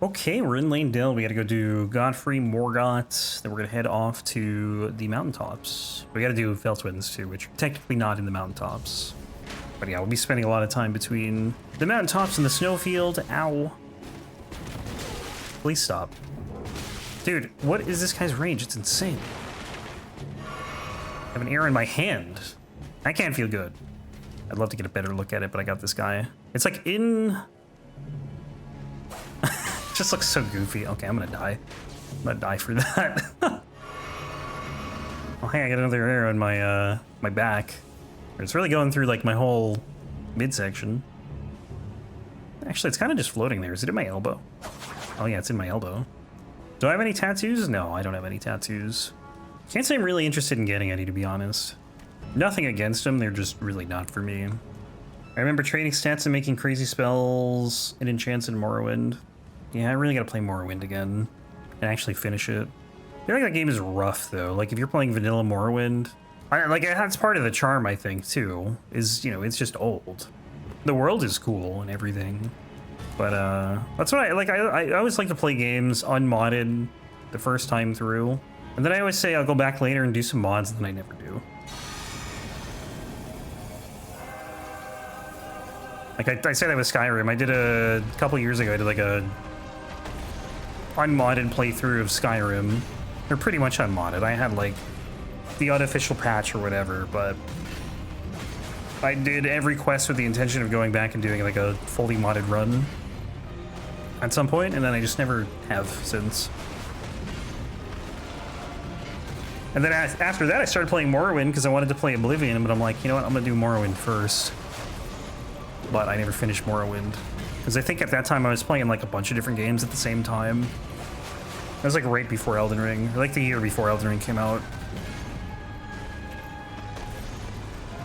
Okay, we're in Lane Dell. We gotta go do Godfrey, Morgott. Then we're gonna head off to the Mountaintops. We gotta do Fell Twins too, which are technically not in the Mountaintops. But yeah, we'll be spending a lot of time between the Mountaintops and the Snowfield. Ow. Please stop. Dude, what is this guy's range? It's insane. I have an arrow in my hand. I can't feel good. I'd love to get a better look at it, but I got this guy. It's like in... just looks so goofy. Okay, I'm gonna die. I'm gonna die for that. Oh, hey, I got another arrow in my my back. It's really going through like my whole midsection. Actually, it's kind of just floating there. Is it in my elbow? Oh yeah, it's in my elbow. Do I have any tattoos? No, I don't have any tattoos. Can't say I'm really interested in getting any, to be honest. Nothing against them, they're just really not for me. I remember trading stats and making crazy spells and enchants in Morrowind. Yeah, I really gotta play Morrowind again and actually finish it. I feel like that game is rough though. Like if you're playing vanilla Morrowind, that's part of the charm, I think, too, is, you know, it's just old. The world is cool and everything, but that's what I like. I always like to play games unmodded the first time through, and then I always say I'll go back later and do some mods, and then I never do. Like I said that with Skyrim. I did a couple years ago, I did like a unmodded playthrough of Skyrim. They're pretty much unmodded. I had like the unofficial patch or whatever, but I did every quest with the intention of going back and doing like a fully modded run at some point, and then I just never have since. And then after that I started playing Morrowind because I wanted to play Oblivion, but I'm like, you know what, I'm gonna do Morrowind first. But I never finished Morrowind because I think at that time I was playing like a bunch of different games at the same time. It was like right before Elden Ring, or like the year before Elden Ring came out.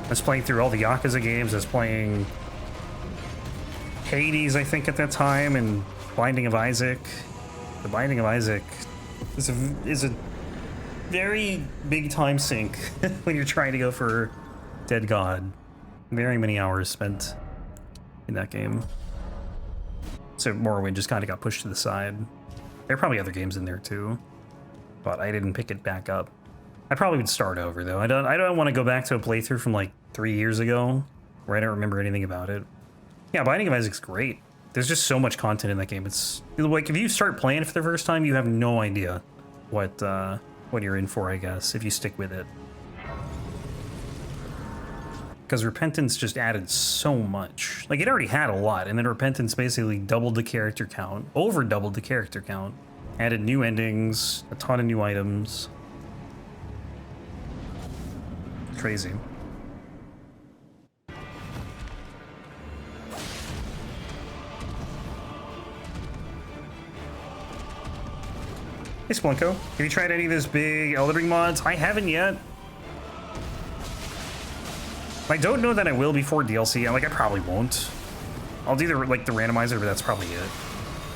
I was playing through all the Yakuza games. I was playing Hades, I think, at that time, and Binding of Isaac. The Binding of Isaac is a very big time sink when you're trying to go for Dead God. Very many hours spent in that game. So Morrowind just kind of got pushed to the side. There are probably other games in there too, but I didn't pick it back up. I probably would start over though. I don't want to go back to a playthrough from like 3 years ago where I don't remember anything about it. Yeah, Binding of Isaac's great. There's just so much content in that game. It's like if you start playing it for the first time, you have no idea what you're in for, I guess, if you stick with it. Because Repentance just added so much. Like, it already had a lot, and then Repentance basically doubled the character count, over doubled the character count, added new endings, a ton of new items. Crazy. Hey Splunko, have you tried any of those big Elden Ring mods? I haven't yet. I don't know that I will before DLC. I probably won't. I'll do the randomizer, but that's probably it.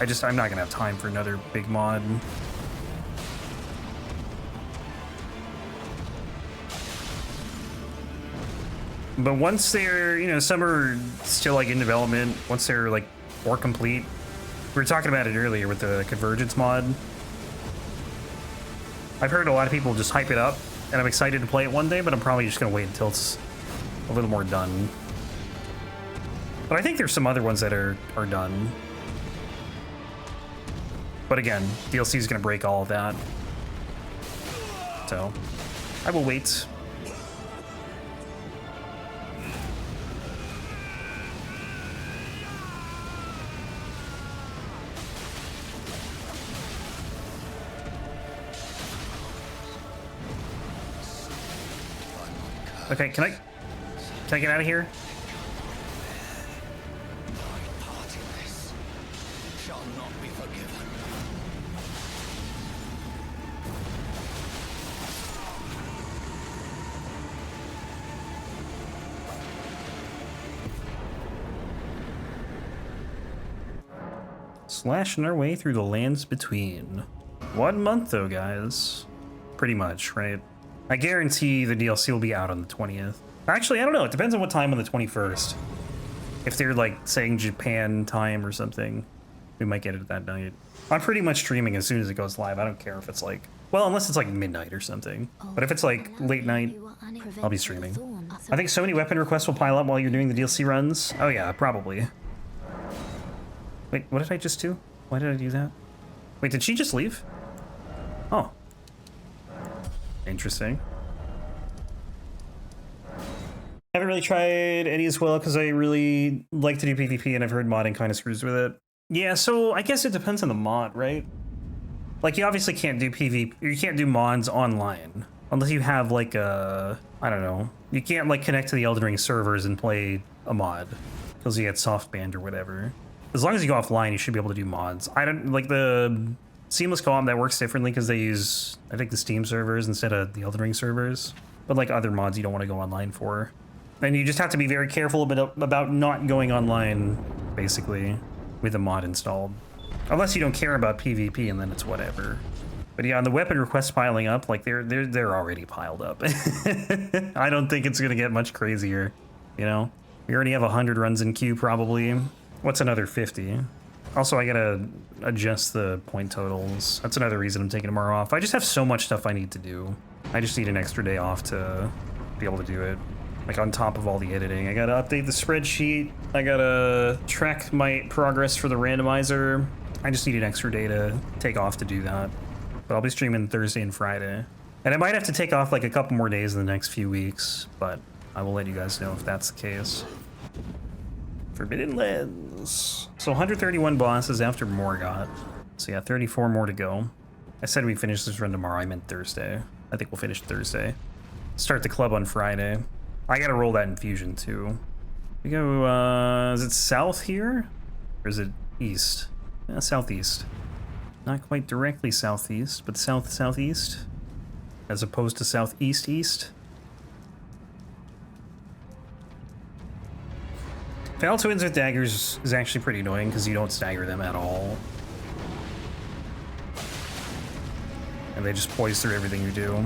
I'm not gonna have time for another big mod. But once they're, you know, some are still like in development, once they're like more complete. We were talking about it earlier with the Convergence mod. I've heard a lot of people just hype it up, and I'm excited to play it one day, but I'm probably just gonna wait until it's a little more done. But I think there's some other ones that are done. But again, DLC is gonna break all of that. So I will wait. Okay, can I get out of here? Slashing our way through the lands between. 1 month though, guys. Pretty much, right? I guarantee the DLC will be out on the 20th. Actually, I don't know. It depends on what time on the 21st. If they're like saying Japan time or something. We might get it that night. I'm pretty much streaming as soon as it goes live. I don't care if it's like, well, unless it's like midnight or something. But if it's like late night, I'll be streaming. I think so many weapon requests will pile up while you're doing the DLC runs. Oh yeah, probably. Wait, what did I just do? Why did I do that? Wait, did she just leave? Oh. Interesting. Haven't really tried any as well because I really like to do PvP and I've heard modding kind of screws with it. Yeah, so I guess it depends on the mod, right? Like you obviously can't do PvP, you can't do mods online unless you have like a, I don't know, you can't like connect to the Elden Ring servers and play a mod because you get soft banned or whatever. As long as you go offline, you should be able to do mods. I don't like the seamless co-op that works differently because they use, I think, the Steam servers instead of the Elden Ring servers. But like other mods, you don't want to go online for. And you just have to be very careful about not going online, basically, with a mod installed. Unless you don't care about PvP, and then it's whatever. But yeah, on the weapon requests piling up, like they're already piled up. I don't think it's gonna get much crazier, you know? We already have 100 runs in queue, probably. What's another 50? Also, I gotta adjust the point totals. That's another reason I'm taking tomorrow off. I just have so much stuff I need to do. I just need an extra day off to be able to do it. Like on top of all the editing. I gotta update the spreadsheet. I gotta track my progress for the randomizer. I just need an extra day to take off to do that. But I'll be streaming Thursday and Friday. And I might have to take off like a couple more days in the next few weeks, but I will let you guys know if that's the case. Forbidden Lens. So 131 bosses after Morgott. So yeah, 34 more to go. I said we finish this run tomorrow. I meant Thursday. I think we'll finish Thursday. Start the club on Friday. I gotta roll that infusion too. We go, is it south here? Or is it east? Southeast. Not quite directly southeast, but southeast. As opposed to southeast. Foul Twins with daggers is actually pretty annoying because you don't stagger them at all. And they just poise through everything you do.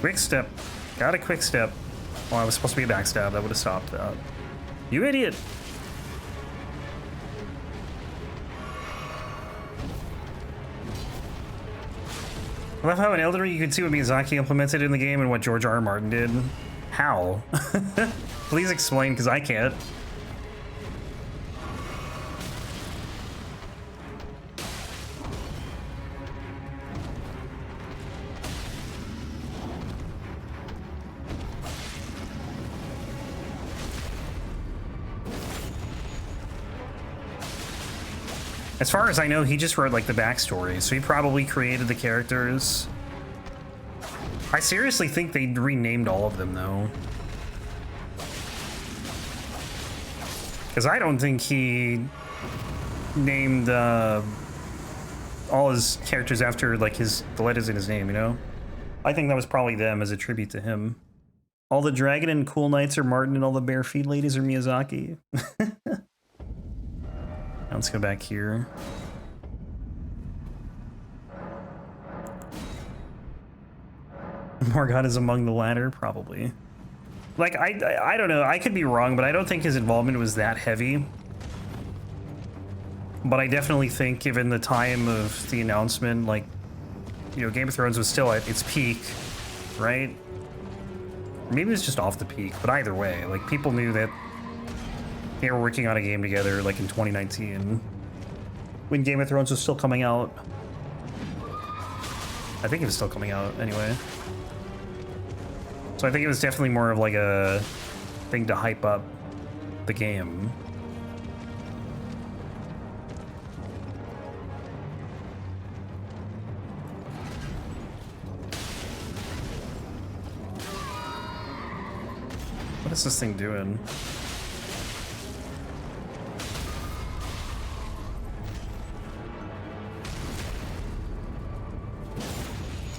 Quick step. Got a quick step. Well, I was supposed to be a backstab. That would have stopped that. You idiot! I love how in Elden Ring you can see what Miyazaki implemented in the game and what George R. R. Martin did. How? Please explain, because I can't. As far as I know, he just wrote like the backstory, so he probably created the characters. I seriously think they renamed all of them though. Because I don't think he named all his characters after like the letters in his name, you know? I think that was probably them as a tribute to him. All the dragon and cool knights are Martin and all the bare feet ladies are Miyazaki. Let's go back here. Morgott is among the latter, probably. Like, I don't know, I could be wrong, but I don't think his involvement was that heavy. But I definitely think, given the time of the announcement, like, you know, Game of Thrones was still at its peak, right? Maybe it's just off the peak, but either way, like, people knew that they were working on a game together, like in 2019, when Game of Thrones was still coming out. I think it was still coming out, anyway. So I think it was definitely more of like a thing to hype up the game. What is this thing doing?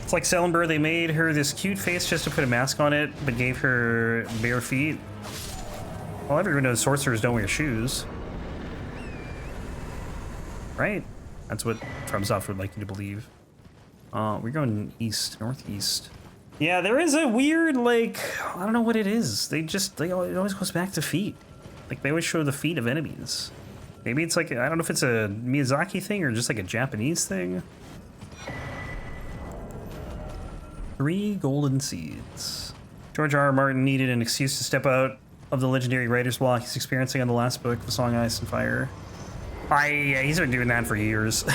It's like Celeber, they made her this cute face just to put a mask on it, but gave her bare feet. Well, everyone knows sorcerers don't wear shoes. Right? That's what FromSoft would like you to believe. We're going east, northeast. Yeah, there is a weird, like, I don't know what it is. It always goes back to feet. Like, they always show the feet of enemies. Maybe it's like, I don't know if it's a Miyazaki thing or just like a Japanese thing. 3 golden seeds. George R. R. Martin needed an excuse to step out of the legendary writer's block he's experiencing on the last book, The Song of Ice and Fire. Yeah, he's been doing that for years.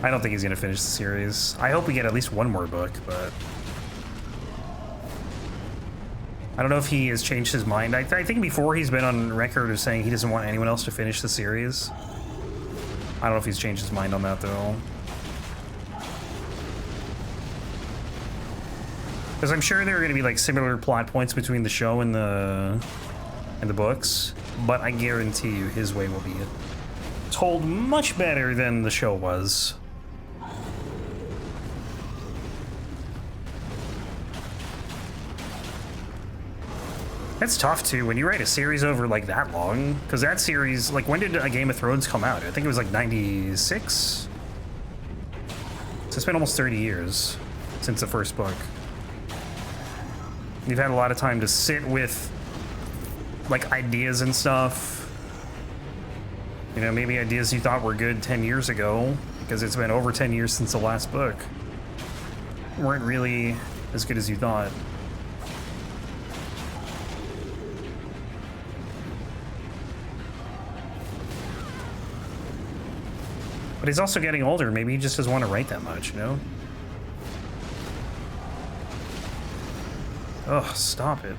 I don't think he's gonna finish the series. I hope we get at least one more book, but I don't know if he has changed his mind. I think before he's been on record as saying he doesn't want anyone else to finish the series. I don't know if he's changed his mind on that though. Because I'm sure there are going to be like similar plot points between the show and the books, but I guarantee you his way will be told much better than the show was. That's tough too when you write a series over like that long, because that series, like, when did a Game of Thrones come out? I think it was like 96. So it's been almost 30 years since the first book. You've had a lot of time to sit with like ideas and stuff. You know, maybe ideas you thought were good 10 years ago, because it's been over 10 years since the last book, weren't really as good as you thought. But he's also getting older. Maybe he just doesn't want to write that much, you know? Ugh, stop it.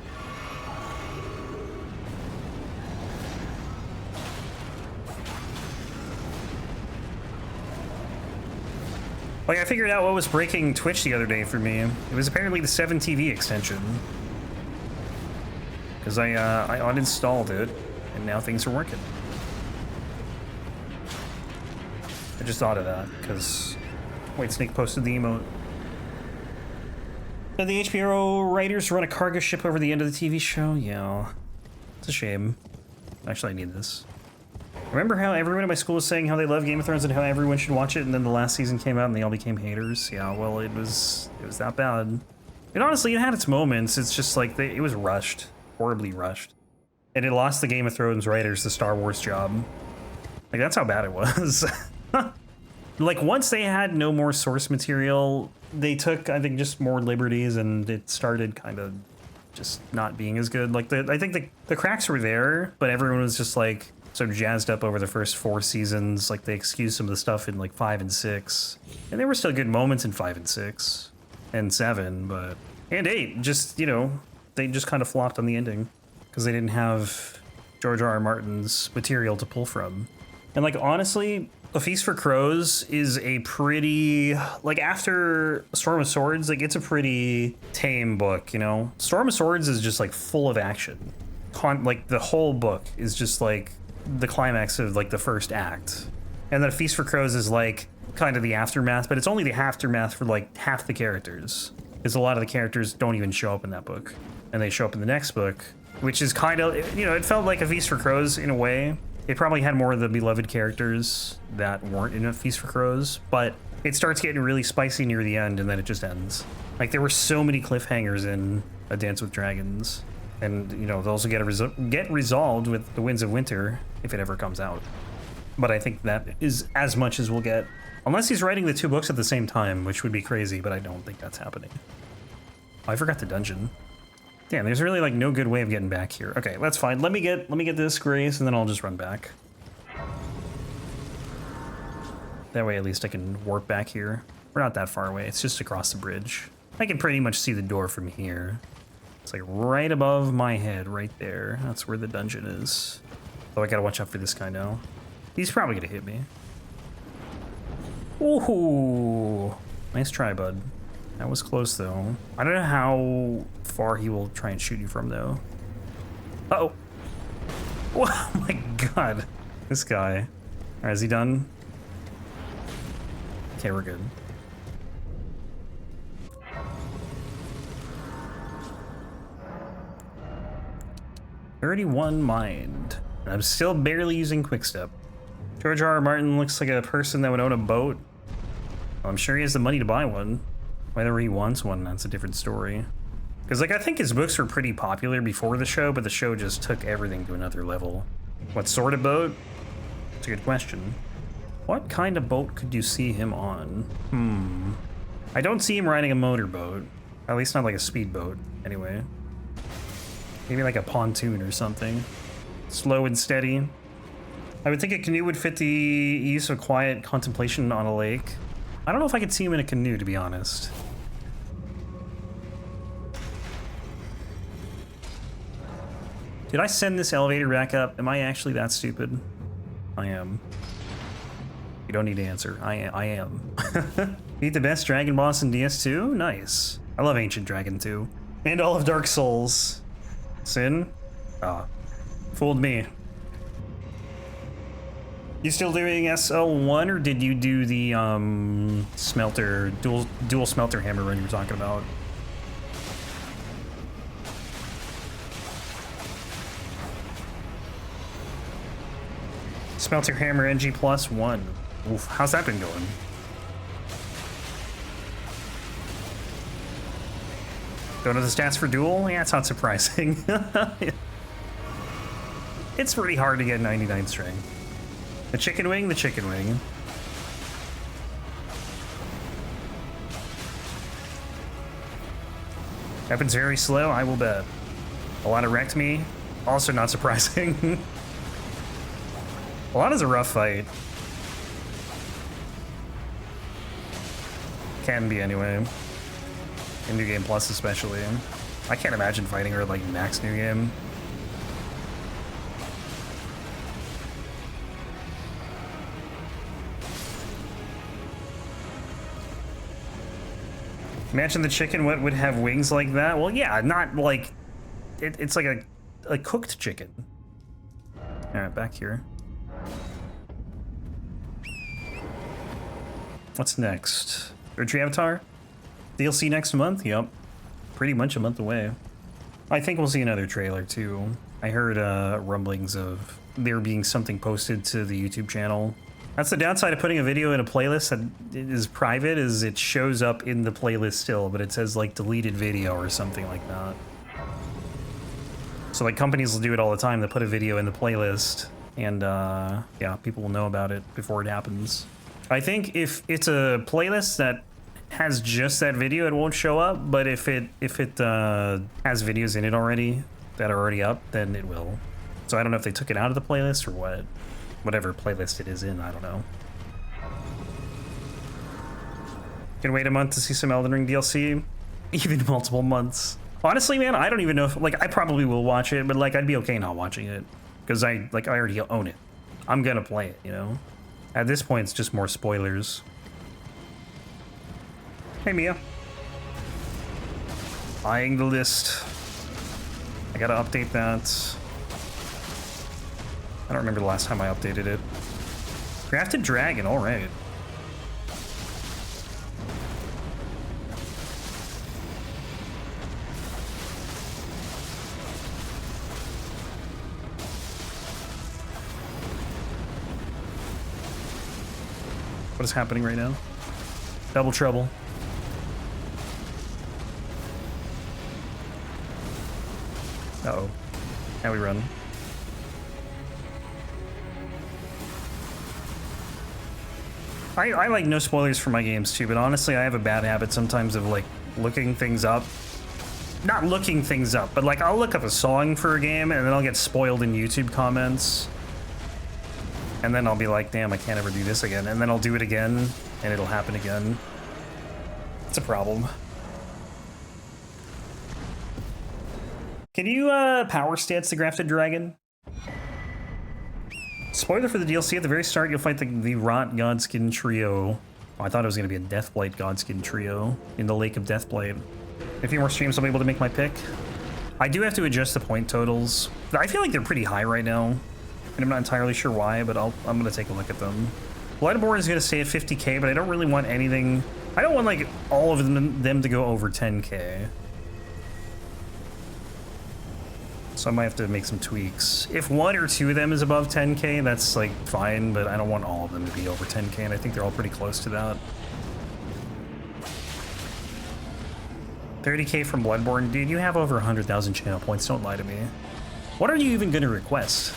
Like, I figured out what was breaking Twitch the other day for me. It was apparently the 7TV extension. Because I uninstalled it, and now things are working. I just thought of that, because Whitesnake posted the emote. Did the HBO writers run a cargo ship over the end of the TV show? Yeah. It's a shame. Actually, I need this. Remember how everyone at my school was saying how they love Game of Thrones and how everyone should watch it, and then the last season came out and they all became haters? Yeah, well, it was that bad. And honestly, it had its moments. It's just like, it was rushed. Horribly rushed. And it lost the Game of Thrones writers the Star Wars job. Like, that's how bad it was. Like, once they had no more source material, they took, I think, just more liberties, and it started kind of just not being as good. Like, I think the cracks were there, but everyone was just like so jazzed up over the first 4 seasons. Like, they excused some of the stuff in like 5 and 6, and there were still good moments in 5 and 6 and 7, but and 8. Just, you know, they just kind of flopped on the ending because they didn't have George R. R. Martin's material to pull from. And like, honestly, A Feast for Crows is a pretty, like, after Storm of Swords, like, it's a pretty tame book, you know? Storm of Swords is just like full of action. Like, the whole book is just like the climax of like the first act. And then A Feast for Crows is like kind of the aftermath, but it's only the aftermath for like half the characters, because a lot of the characters don't even show up in that book, and they show up in the next book, which is kind of, you know, it felt like A Feast for Crows in a way. It probably had more of the beloved characters that weren't in A Feast for Crows, but it starts getting really spicy near the end, and then it just ends. Like, there were so many cliffhangers in A Dance with Dragons, and, you know, those will get resolved with The Winds of Winter if it ever comes out. But I think that is as much as we'll get, unless he's writing the 2 books at the same time, which would be crazy, but I don't think that's happening. Oh, I forgot the dungeon. Damn, there's really like no good way of getting back here. Okay, that's fine. Let me get this grace, and then I'll just run back. That way at least I can warp back here. We're not that far away. It's just across the bridge. I can pretty much see the door from here. It's like right above my head, right there. That's where the dungeon is. Oh, I gotta watch out for this guy now. He's probably gonna hit me. Ooh, nice try, bud. That was close, though. I don't know how far he will try and shoot you from, though. Uh-oh. Oh my god. This guy. Alright, is he done? Okay, we're good. $31 mind. And I'm still barely using Quickstep. George R. R. Martin looks like a person that would own a boat. Well, I'm sure he has the money to buy one. Whether he wants one, that's a different story. Because, like, I think his books were pretty popular before the show, but the show just took everything to another level. What sort of boat? That's a good question. What kind of boat could you see him on? I don't see him riding a motorboat. At least not like a speedboat, anyway. Maybe like a pontoon or something. Slow and steady. I would think a canoe would fit the use of quiet contemplation on a lake. I don't know if I could see him in a canoe, to be honest. Did I send this elevator back up? Am I actually that stupid? I am. You don't need to answer. I am. Beat the best dragon boss in DS2? Nice. I love Ancient Dragon 2. And all of Dark Souls. Sin? Ah. Fooled me. You still doing SL1, or did you do the smelter, dual smelter hammer run you were talking about? Smelter hammer NG +1. Oof, how's that been going? Don't know the stats for dual? Yeah, it's not surprising. It's pretty hard to get 99 strength. The chicken wing, the chicken wing. Weapon's very slow, I will bet. A lot of wrecked me, also not surprising. A lot is a rough fight. Can be anyway. In New Game Plus especially. I can't imagine fighting her like max New Game. Imagine the chicken would have wings like that. Well, yeah, not like it's like a cooked chicken. All right, back here. What's next? Erdtree Avatar? DLC next month? Yep. Pretty much a month away. I think we'll see another trailer too. I heard rumblings of there being something posted to the YouTube channel. That's the downside of putting a video in a playlist that is private, is it shows up in the playlist still, but it says like deleted video or something like that. So like companies will do it all the time. They put a video in the playlist and yeah, people will know about it before it happens. I think if it's a playlist that has just that video, it won't show up, but if it has videos in it already that are already up, then it will. So I don't know if they took it out of the playlist or what. Whatever playlist it is in, I don't know. Can wait a month to see some Elden Ring DLC? Even multiple months. Honestly, man, I don't even know if, like, I probably will watch it, but like, I'd be okay not watching it. Because I already own it. I'm gonna play it, you know? At this point, it's just more spoilers. Hey, Mia. Eyeing the list. I gotta update that. I don't remember the last time I updated it. Grafted Dragon, alright. What is happening right now? Double trouble. Uh-oh. Now we run. I like no spoilers for my games too, but honestly I have a bad habit sometimes of like looking things up. Not looking things up, but like I'll look up a song for a game and then I'll get spoiled in YouTube comments. And then I'll be like, damn, I can't ever do this again. And then I'll do it again and it'll happen again. It's a problem. Can you power stance the Grafted Dragon? Spoiler for the DLC, at the very start you'll fight the Rot Godskin Trio. Oh, I thought it was going to be a Deathblight Godskin Trio in the Lake of Deathblight. In a few more streams I'll be able to make my pick. I do have to adjust the point totals. I feel like they're pretty high right now. And I'm not entirely sure why, but I'm gonna take a look at them. Bloodborne is gonna stay at 50k, but I don't really want anything. I don't want like all of them to go over 10k. So I might have to make some tweaks. If one or two of them is above 10k, that's like fine, but I don't want all of them to be over 10k, and I think they're all pretty close to that. 30k from Bloodborne. Dude, you have over 100,000 channel points, don't lie to me. What are you even gonna request?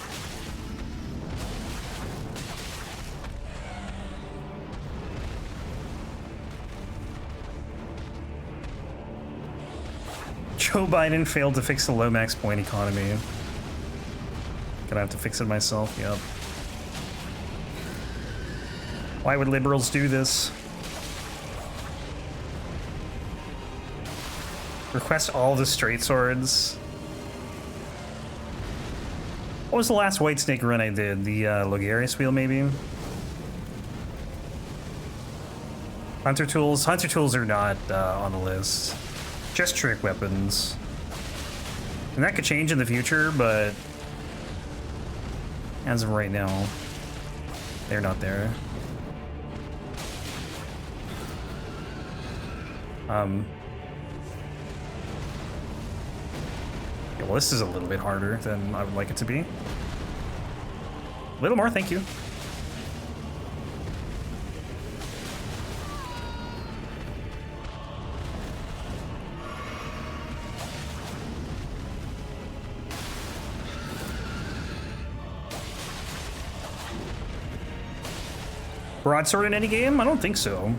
Joe Biden failed to fix the low max point economy. Gonna have to fix it myself, yep. Why would liberals do this? Request all the straight swords. What was the last White Snake run I did? The Logarius wheel, maybe? Hunter tools? Hunter tools are not on the list. Just trick weapons. And that could change in the future, but as of right now, they're not there. Yeah, well, this is a little bit harder than I would like it to be. A little more, thank you. Broadsword in any game? I don't think so.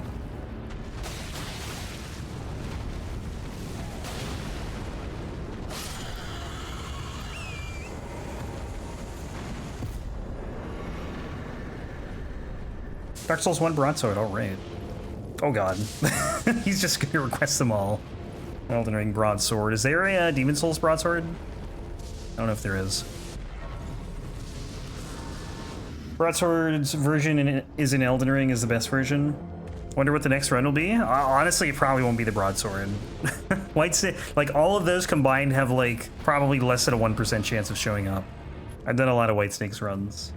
Dark Souls 1 Broadsword, alright. Oh god. He's just gonna request them all. Elden Ring Broadsword. Is there a Demon Souls Broadsword? I don't know if there is. Broadsword's version is in Elden Ring is the best version. Wonder what the next run will be? Honestly, it probably won't be the Broadsword. White Snake, like all of those combined have like probably less than a 1% chance of showing up. I've done a lot of White Snake's runs.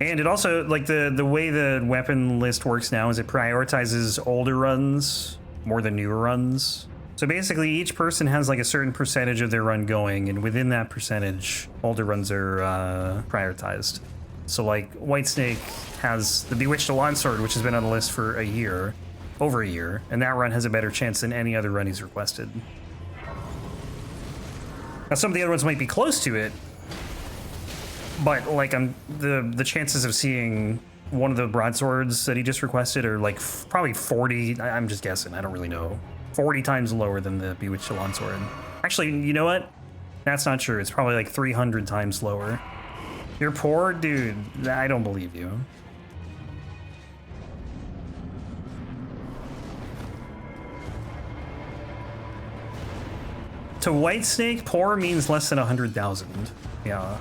And it also, like the way the weapon list works now is it prioritizes older runs more than newer runs. So basically each person has like a certain percentage of their run going, and within that percentage, older runs are prioritized. So like Whitesnake has the Bewitched Longsword, which has been on the list for a year, over a year, and that run has a better chance than any other run he's requested. Now some of the other ones might be close to it, but like the chances of seeing one of the broadswords that he just requested are like probably 40. I'm just guessing. I don't really know. 40 times lower than the Bewitched Longsword. Actually, you know what? That's not true. It's probably like 300 times lower. You're poor? Dude, I don't believe you. To Whitesnake, poor means less than 100,000. Yeah.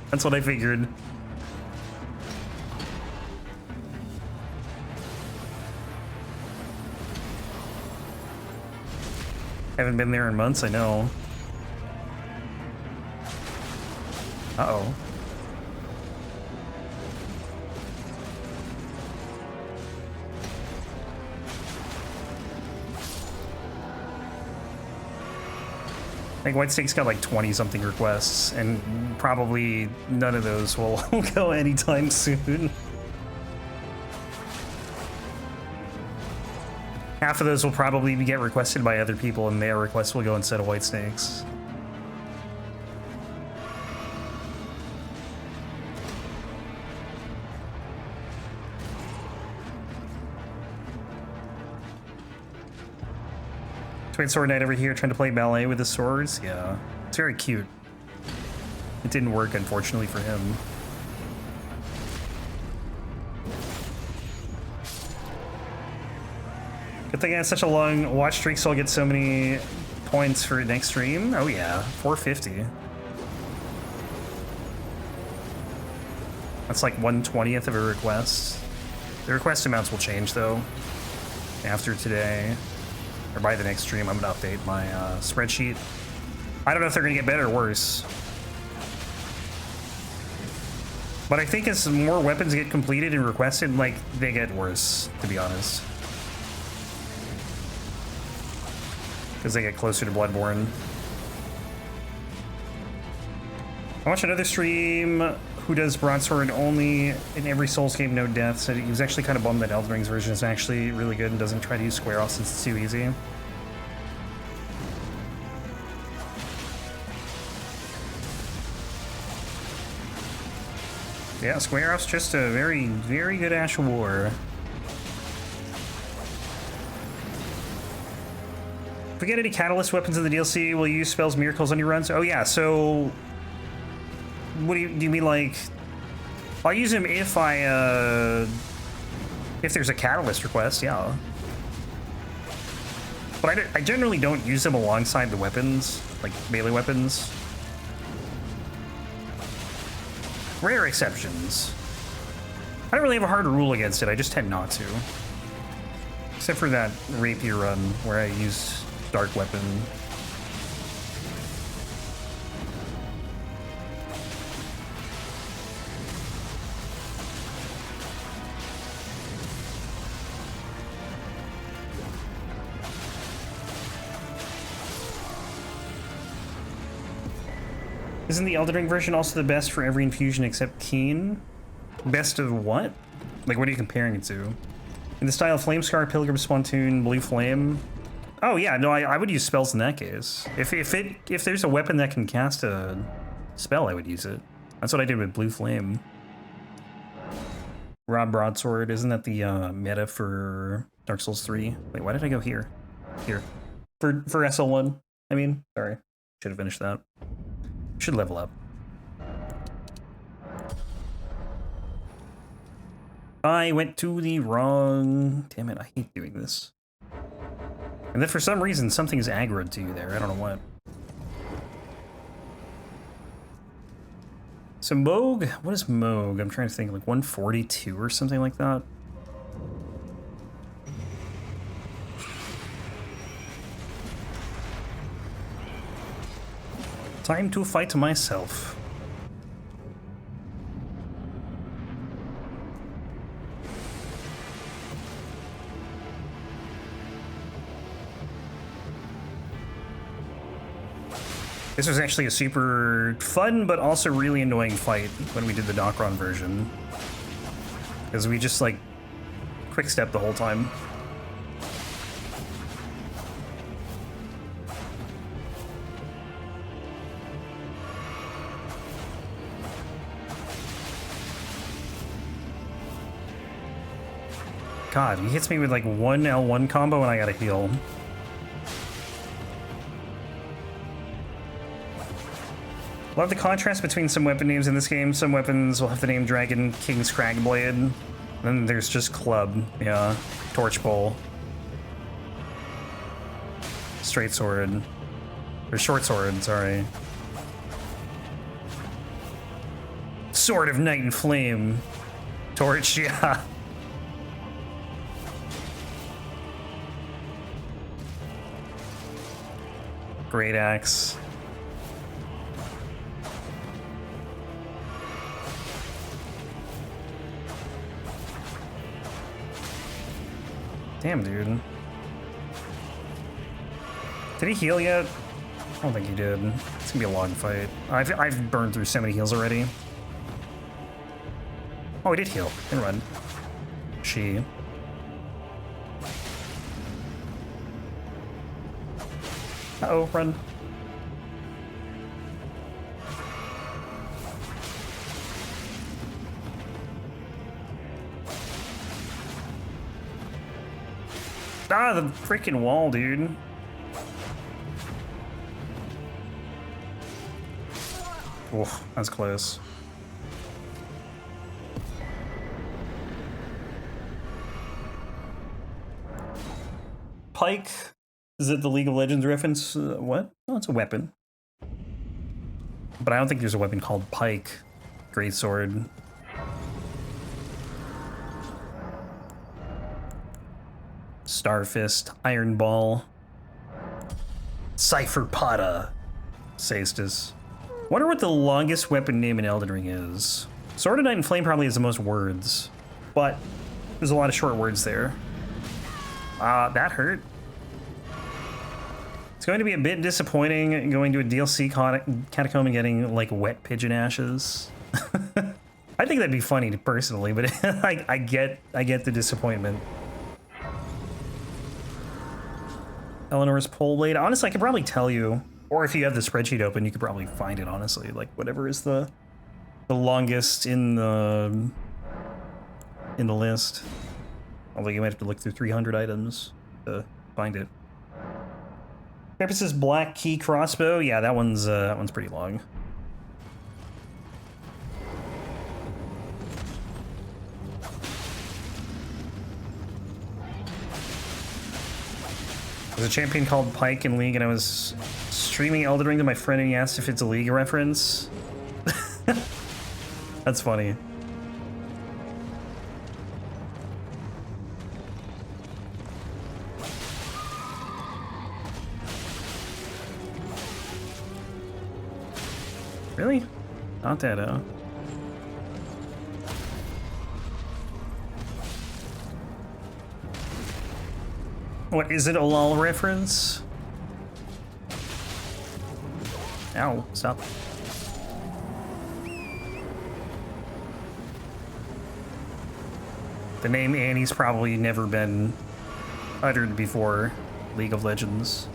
That's what I figured. Haven't been there in months, I know. Uh-oh. I think Whitesnake's got like 20-something requests, and probably none of those will go anytime soon. Half of those will probably get requested by other people, and their requests will go instead of Whitesnake's. Twin Sword Knight over here trying to play ballet with the swords. Yeah, it's very cute. It didn't work, unfortunately, for him. Good thing I had such a long watch streak, so I'll get so many points for next stream. Oh yeah, 450. That's like 1/20th of a request. The request amounts will change though after today. Or by the next stream, I'm gonna update my spreadsheet. I don't know if they're gonna get better or worse. But I think as more weapons get completed and requested, like, they get worse, to be honest. Because they get closer to Bloodborne. I watched another stream who does broadsword only in every Souls game, no death. Said he was actually kind of bummed that Elden Ring's version is actually really good and doesn't try to use square off since it's too easy. Yeah, square off's just a very, very good Ash of War. If we get any catalyst weapons in the DLC, will you use spells, miracles on your runs? Oh yeah, so what do you mean, like, I'll use them if if there's a catalyst request, yeah. But I generally don't use them alongside the weapons, like melee weapons. Rare exceptions. I don't really have a hard rule against it, I just tend not to. Except for that rapier run where I used dark weapon. Isn't the Elden Ring version also the best for every infusion except Keen? Best of what? Like, what are you comparing it to? In the style of Flamescar, Pilgrim Spontoon, Blue Flame? Oh yeah, no, I would use spells in that case. If there's a weapon that can cast a spell, I would use it. That's what I did with Blue Flame. Rod Broadsword, isn't that the meta for Dark Souls 3? Wait, why did I go here? Here. For SL1, I mean, sorry. Should have finished that. Should level up. I went to the wrong... Damn it, I hate doing this. And then for some reason, something's aggroed to you there. I don't know what. So Moog, what is Moog? I'm trying to think, like 142 or something like that. Time to fight myself. This was actually a super fun, but also really annoying fight when we did the Docron version. Because we just, like, quick step the whole time. God, he hits me with like one L1 combo and I gotta heal. Love the contrast between some weapon names in this game. Some weapons will have the name Dragon King's Cragblade. Then there's just Club, yeah. Torch Bowl. Straight Sword. Or Short Sword, sorry. Sword of Night and Flame. Torch, yeah. Great Axe. Damn, dude. Did he heal yet? I don't think he did. It's gonna be a long fight. I've burned through so many heals already. Oh, he did heal. Never mind. She. Uh-oh, run. Ah, the freaking wall, dude. Oof, that's close. Pike? Is it the League of Legends reference? What? Oh, it's a weapon. But I don't think there's a weapon called Pike. Greatsword. Starfist. Iron Ball. Cypher Pata. Saestus. Wonder what the longest weapon name in Elden Ring is. Sword of Night and Flame probably has the most words, but there's a lot of short words there. That hurt. It's going to be a bit disappointing going to a DLC catacomb and getting like wet pigeon ashes. I think that'd be funny personally, but I get the disappointment. Eleanor's pole blade. Honestly, I could probably tell you, or if you have the spreadsheet open, you could probably find it. Honestly, like whatever is the longest in the list. Although you might have to look through 300 items to find it. Purpose's black key crossbow. Yeah, that one's pretty long. There's a champion called Pike in League, and I was streaming Elden Ring to my friend, and he asked if it's a League reference. That's funny. Really? Not that, What, is it a LOL reference? Ow, stop. The name Annie's probably never been uttered before League of Legends.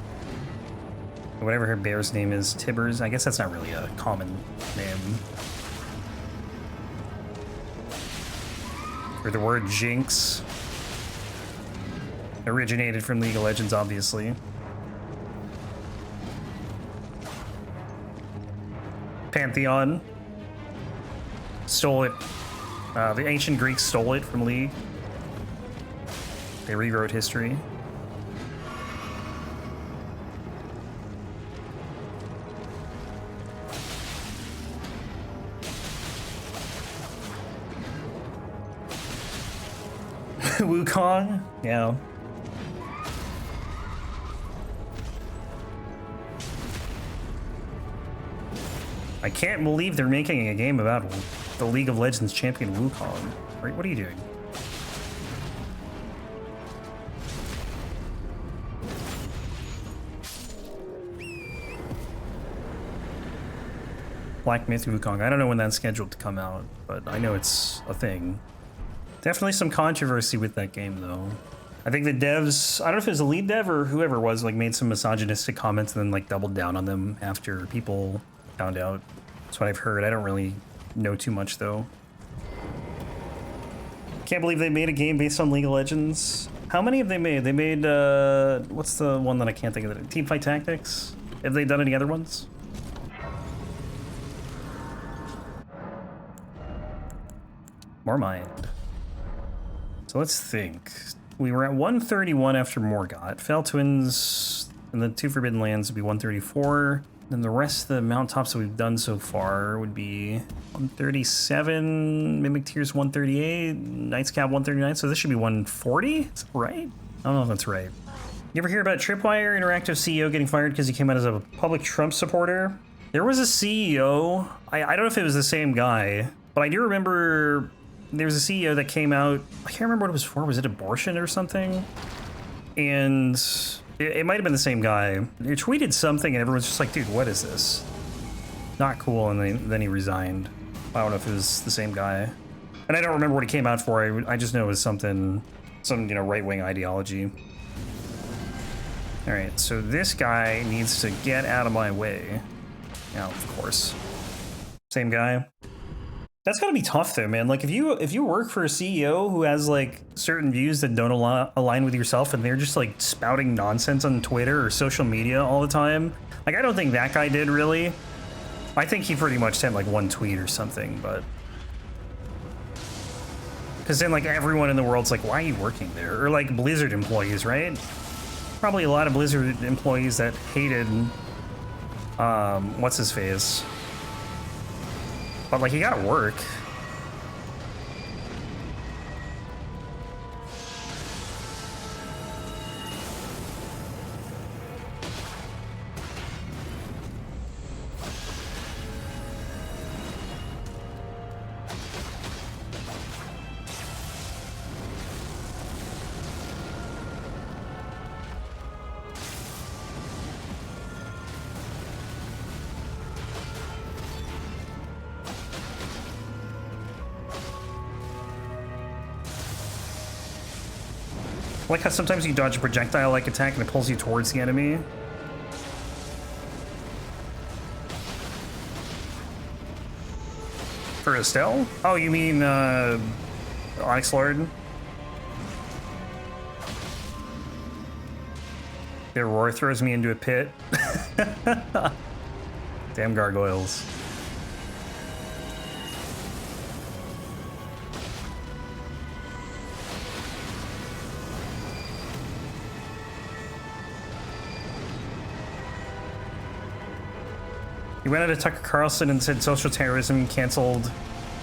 Whatever her bear's name is, Tibbers. I guess that's not really a common name. Or the word Jinx. Originated from League of Legends, obviously. Pantheon. Stole it. The ancient Greeks stole it from League. They rewrote history. Wukong? Yeah. I can't believe they're making a game about the League of Legends champion Wukong. Right, what are you doing? Black Myth Wukong. I don't know when that's scheduled to come out, but I know it's a thing. Definitely some controversy with that game, though. I think the devs, I don't know if it was the lead dev or whoever it was, like made some misogynistic comments and then like doubled down on them after people found out. That's what I've heard. I don't really know too much, though. Can't believe they made a game based on League of Legends. How many have they made? They made, what's the one that I can't think of? Teamfight Tactics? Have they done any other ones? More mind. So let's think. We were at 131 after Morgott. Fell Twins and the Two Forbidden Lands would be 134. Then the rest of the Mountaintops that we've done so far would be 137, Mimic Tears 138, Knight's Cap 139, so this should be 140? Is that right? I don't know if that's right. You ever hear about Tripwire Interactive CEO getting fired because he came out as a public Trump supporter? There was a CEO, I don't know if it was the same guy, but I do remember there was a CEO that came out, I can't remember what it was for, was it abortion or something? And it might have been the same guy. He tweeted something and everyone's just like, dude, what is this? Not cool, and then he resigned. I don't know if it was the same guy. And I don't remember what he came out for, I just know it was something, some, you know, right-wing ideology. All right, so this guy needs to get out of my way. Yeah, of course. Same guy. That's gotta be tough though, man. Like if you work for a CEO who has like certain views that don't align with yourself and they're just like spouting nonsense on Twitter or social media all the time. Like I don't think that guy did really. I think he pretty much sent like one tweet or something, but because then like everyone in the world's like, why are you working there? Or like Blizzard employees, right? Probably a lot of Blizzard employees that hated what's his face. But like, you gotta work. I like how sometimes you dodge a projectile-like attack and it pulls you towards the enemy. For Astel? Oh, you mean, Onyx Lord? Their roar throws me into a pit. Damn gargoyles. He went out to Tucker Carlson and said social terrorism canceled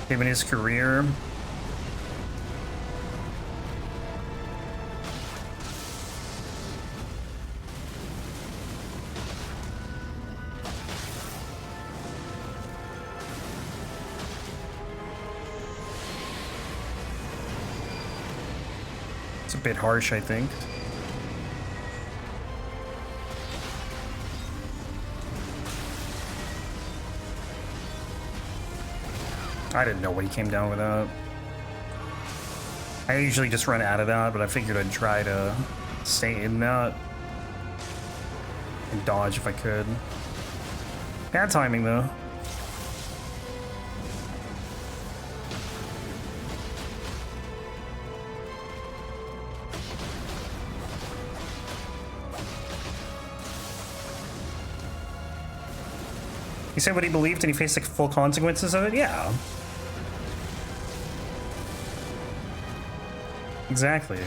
him and his career. It's a bit harsh, I think. I didn't know what he came down with that. I usually just run out of that, but I figured I'd try to stay in that and dodge if I could. Bad timing, though. He said what he believed and he faced the full consequences of it? Yeah. Exactly.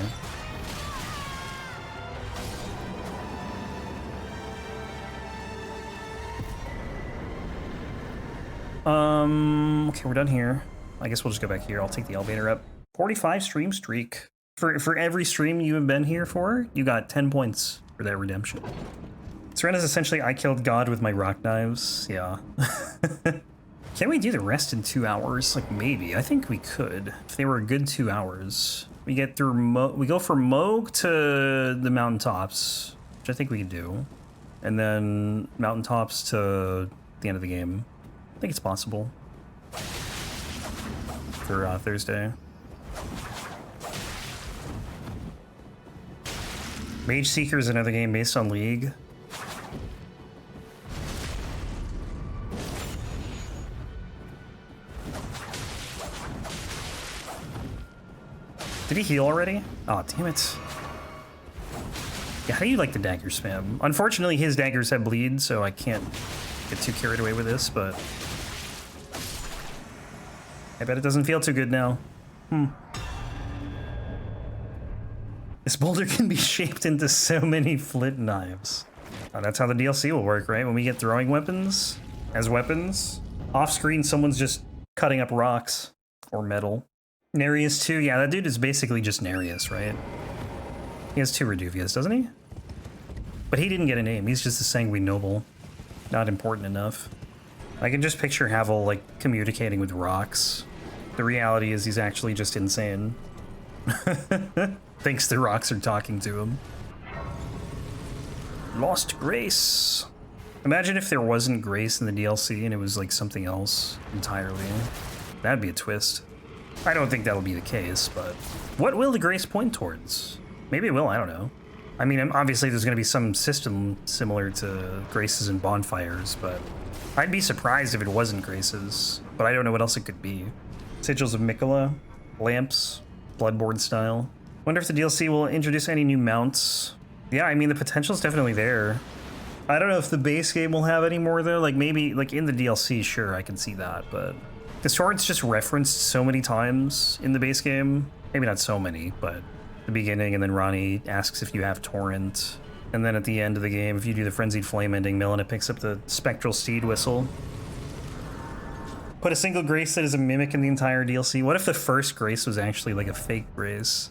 Okay, we're done here. I guess we'll just go back here. I'll take the elevator up. 45 stream streak. For every stream you have been here for, you got 10 points for that redemption. Seren is essentially I killed God with my rock knives. Yeah. Can we do the rest in 2 hours? Like, maybe. I think we could. If they were a good 2 hours. We get through we go from Moog to the Mountaintops, which I think we can do. And then Mountaintops to the end of the game. I think it's possible. For Thursday. Mage Seeker is another game based on League. Did he heal already? Oh, damn it. Yeah, how do you like the dagger spam? Unfortunately, his daggers have bleed, so I can't get too carried away with this, but I bet it doesn't feel too good now. This boulder can be shaped into so many flint knives. Oh, that's how the DLC will work, right? When we get throwing weapons as weapons, off screen someone's just cutting up rocks or metal. Nereus too, yeah, that dude is basically just Nereus, right? He has 2 Reduvias, doesn't he? But he didn't get a name, he's just a sanguine noble. Not important enough. I can just picture Havel, like, communicating with rocks. The reality is he's actually just insane. Thinks the rocks are talking to him. Lost Grace. Imagine if there wasn't Grace in the DLC and it was like something else entirely. That'd be a twist. I don't think that'll be the case, but what will the Grace point towards? Maybe it will, I don't know. I mean, obviously there's going to be some system similar to Graces and Bonfires, but I'd be surprised if it wasn't Graces, but I don't know what else it could be. Sigils of Mikola, lamps, Bloodborne style. Wonder if the DLC will introduce any new mounts. Yeah, I mean, the potential's definitely there. I don't know if the base game will have any more, though. Like, maybe, like, in the DLC, sure, I can see that, but the sword's just referenced so many times in the base game. Maybe not so many, but the beginning, and then Ronnie asks if you have Torrent. And then at the end of the game, if you do the Frenzied Flame ending, Melina picks up the Spectral Steed Whistle. Put a single Grace that is a mimic in the entire DLC. What if the first Grace was actually like a fake Grace?